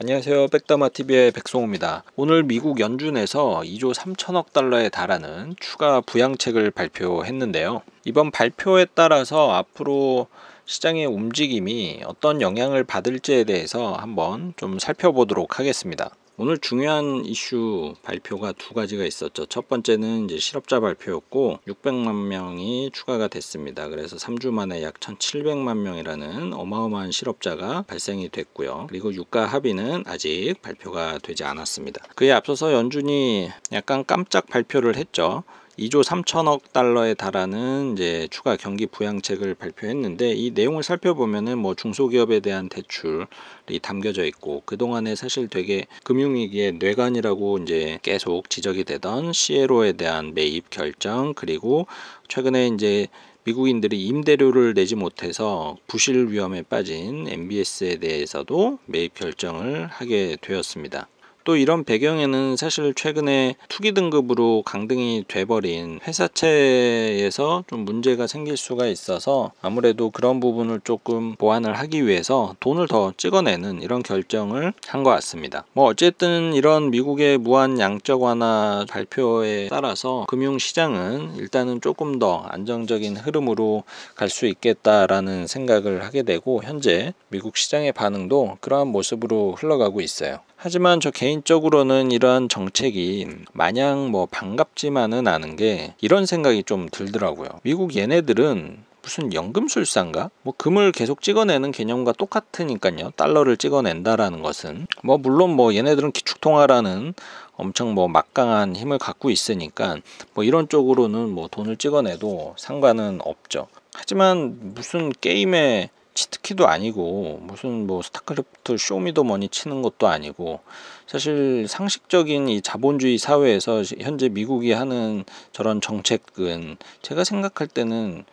안녕하세요. 백다마TV의 백송호입니다. 오늘 미국 연준에서 2조 3천억 달러에 달하는 추가 부양책을 발표했는데요. 이번 발표에 따라서 앞으로 시장의 움직임이 어떤 영향을 받을지에 대해서 한번 좀 살펴보도록 하겠습니다. 오늘 중요한 이슈 발표가 두 가지가 있었죠. 첫 번째는 이제 실업자 발표였고 600만 명이 추가가 됐습니다. 그래서 3주 만에 약 1,700만 명이라는 어마어마한 실업자가 발생이 됐고요. 그리고 유가 합의는 아직 발표가 되지 않았습니다. 그에 앞서서 연준이 약간 깜짝 발표를 했죠. 2조 3천억 달러에 달하는 이제 추가 경기 부양책을 발표했는데, 이 내용을 살펴보면은 중소기업에 대한 대출이 담겨져 있고, 그동안에 사실 되게 금융위기의 뇌관이라고 이제 계속 지적이 되던 시에로에 대한 매입 결정, 그리고 최근에 이제 미국인들이 임대료를 내지 못해서 부실 위험에 빠진 MBS에 대해서도 매입 결정을 하게 되었습니다. 또 이런 배경에는 사실 최근에 투기 등급으로 강등이 돼버린 회사채에서 좀 문제가 생길 수가 있어서 아무래도 그런 부분을 조금 보완을 하기 위해서 돈을 더 찍어내는 이런 결정을 한 것 같습니다. 어쨌든 이런 미국의 무한 양적 완화 발표에 따라서 금융시장은 일단은 조금 더 안정적인 흐름으로 갈 수 있겠다라는 생각을 하게 되고, 현재 미국 시장의 반응도 그러한 모습으로 흘러가고 있어요. 하지만 저 개인적으로는 이러한 정책이 마냥 반갑지만은 않은 게, 이런 생각이 좀 들더라고요. 미국 얘네들은 무슨 연금술사인가? 금을 계속 찍어내는 개념과 똑같으니까요. 달러를 찍어낸다라는 것은 물론 얘네들은 기축통화라는 엄청 막강한 힘을 갖고 있으니까 이런 쪽으로는 돈을 찍어내도 상관은 없죠. 하지만 무슨 게임에 치트키도 아니고 무슨 스타크래프트 쇼미더머니 치는 것도 아니고, 사실 상식적인 이 자본주의 사회에서 현재 미국이 하는 저런 정책은 제가 생각할 때는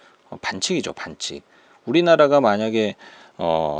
반칙이죠, 반칙. 우리나라가 만약에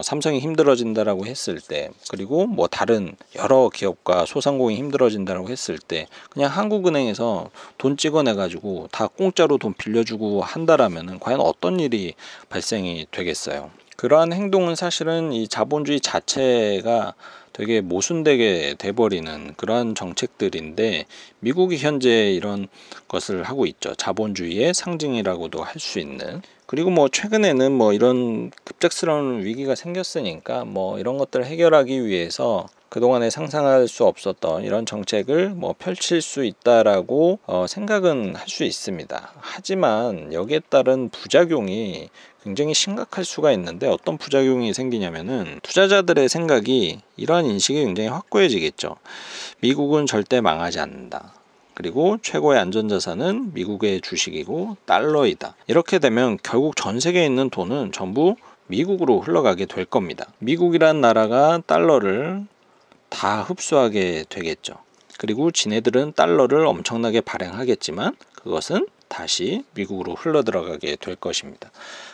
삼성이 힘들어진다라고 했을 때, 그리고 다른 여러 기업과 소상공인이 힘들어진다라고 했을 때, 그냥 한국은행에서 돈 찍어내 가지고 다 공짜로 돈 빌려주고 한다라면은 과연 어떤 일이 발생이 되겠어요. 그러한 행동은 사실은 이 자본주의 자체가 되게 모순되게 돼버리는 그러한 정책들인데, 미국이 현재 이런 것을 하고 있죠. 자본주의의 상징이라고도 할 수 있는. 그리고 최근에는 이런 급작스러운 위기가 생겼으니까 이런 것들을 해결하기 위해서 그동안에 상상할 수 없었던 이런 정책을 펼칠 수 있다라고 생각은 할 수 있습니다. 하지만 여기에 따른 부작용이 굉장히 심각할 수가 있는데, 어떤 부작용이 생기냐면은 투자자들의 생각이, 이러한 인식이 굉장히 확고해지겠죠. 미국은 절대 망하지 않는다. 그리고 최고의 안전자산은 미국의 주식이고 달러이다. 이렇게 되면 결국 전 세계에 있는 돈은 전부 미국으로 흘러가게 될 겁니다. 미국이란 나라가 달러를 다 흡수하게 되겠죠. 그리고 지네들은 달러를 엄청나게 발행하겠지만 그것은 다시 미국으로 흘러 들어가게 될 것입니다.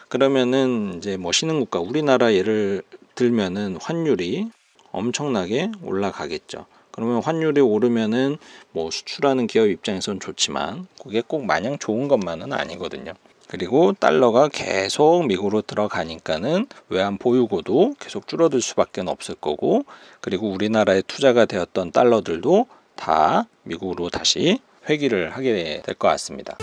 그러면은 이제 신흥국가 우리나라 예를 들면은 환율이 엄청나게 올라가겠죠. 그러면 환율이 오르면은 수출하는 기업 입장에선 좋지만 그게 꼭 마냥 좋은 것만은 아니거든요. 그리고 달러가 계속 미국으로 들어가니까는 외환 보유고도 계속 줄어들 수밖에 없을 거고, 그리고 우리나라에 투자가 되었던 달러들도 다 미국으로 다시 회귀를 하게 될 것 같습니다.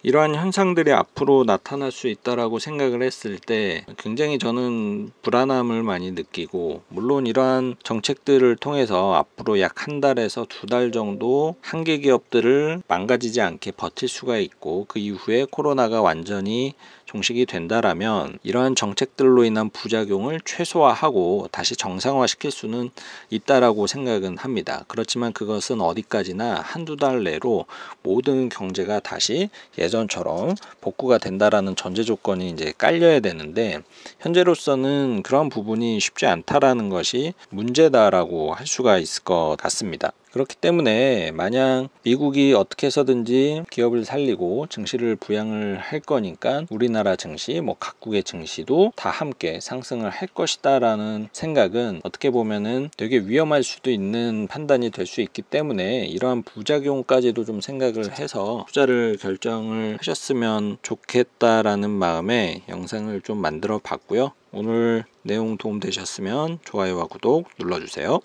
이러한 현상들이 앞으로 나타날 수 있다라고 생각을 했을 때 굉장히 저는 불안함을 많이 느끼고, 물론 이러한 정책들을 통해서 앞으로 약 한 달에서 두 달 정도 한계 기업들을 망가지지 않게 버틸 수가 있고, 그 이후에 코로나가 완전히 종식이 된다라면 이러한 정책들로 인한 부작용을 최소화하고 다시 정상화시킬 수는 있다라고 생각은 합니다. 그렇지만 그것은 어디까지나 한두 달 내로 모든 경제가 다시 예전처럼 복구가 된다라는 전제 조건이 이제 깔려야 되는데, 현재로서는 그런 부분이 쉽지 않다라는 것이 문제다라고 할 수가 있을 것 같습니다. 그렇기 때문에 만약 미국이 어떻게 해서든지 기업을 살리고 증시를 부양을 할 거니까 우리나라 증시, 각국의 증시도 다 함께 상승을 할 것이다 라는 생각은 어떻게 보면은 되게 위험할 수도 있는 판단이 될 수 있기 때문에 이러한 부작용까지도 좀 생각을 해서 투자를 결정을 하셨으면 좋겠다라는 마음에 영상을 좀 만들어 봤고요. 오늘 내용 도움 되셨으면 좋아요와 구독 눌러주세요.